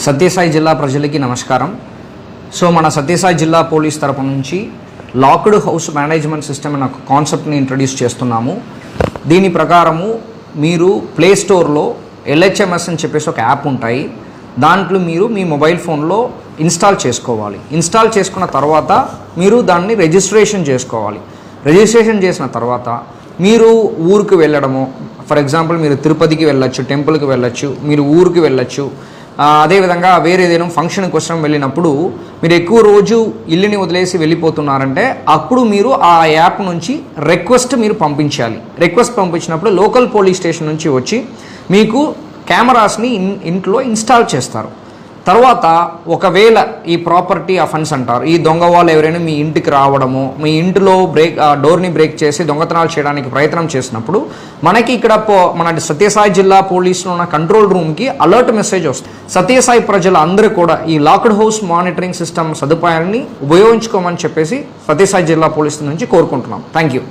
సత్యసాయి జిల్లా ప్రజలకి నమస్కారం. సో మన సత్యసాయి జిల్లా పోలీస్ తరపు నుంచి లాక్డ్ హౌస్ మేనేజ్మెంట్ సిస్టమ్ అనే ఒక కాన్సెప్ట్ని ఇంట్రడ్యూస్ చేస్తున్నాము. దీని ప్రకారము మీరు ప్లే స్టోర్లో LHMS అని చెప్పేసి ఒక యాప్ ఉంటాయి. దాంట్లో మీరు మీ మొబైల్ ఫోన్లో ఇన్స్టాల్ చేసుకోవాలి. ఇన్స్టాల్ చేసుకున్న తర్వాత మీరు దాన్ని రిజిస్ట్రేషన్ చేసుకోవాలి. రిజిస్ట్రేషన్ చేసిన తర్వాత మీరు ఊరికి వెళ్ళడము, ఫర్ ఎగ్జాంపుల్ మీరు తిరుపతికి వెళ్ళొచ్చు, టెంపుల్కి వెళ్ళొచ్చు, మీరు ఊరికి వెళ్ళొచ్చు. అదేవిధంగా వేరే ఏదైనా ఫంక్షన్ కోసం వెళ్ళినప్పుడు మీరు ఎక్కువ రోజు ఇల్లుని వదిలేసి వెళ్ళిపోతున్నారంటే అప్పుడు మీరు ఆ యాప్ నుంచి రిక్వెస్ట్ మీరు పంపించాలి. రిక్వెస్ట్ పంపించినప్పుడు లోకల్ పోలీస్ స్టేషన్ నుంచి వచ్చి మీకు కెమెరాస్ని ఇంట్లో ఇన్స్టాల్ చేస్తారు. తర్వాత ఒకవేళ ఈ ప్రాపర్టీ అఫెన్స్ అంటారు, ఈ దొంగ వాళ్ళు ఎవరైనా మీ ఇంటికి రావడము, మీ ఇంటిలో డోర్ని బ్రేక్ చేసి దొంగతనాలు చేయడానికి ప్రయత్నం చేసినప్పుడు మనకి ఇక్కడ మన సత్యసాయి జిల్లా పోలీసులో ఉన్న కంట్రోల్ రూమ్కి అలర్ట్ మెసేజ్ వస్తుంది. సత్యసాయి ప్రజలు అందరూ కూడా ఈ లాక్డ్ హౌస్ మానిటరింగ్ సిస్టమ్ సదుపాయాన్ని ఉపయోగించుకోమని చెప్పేసి సత్యసాయి జిల్లా పోలీసు నుంచి కోరుకుంటున్నాం. Thank you.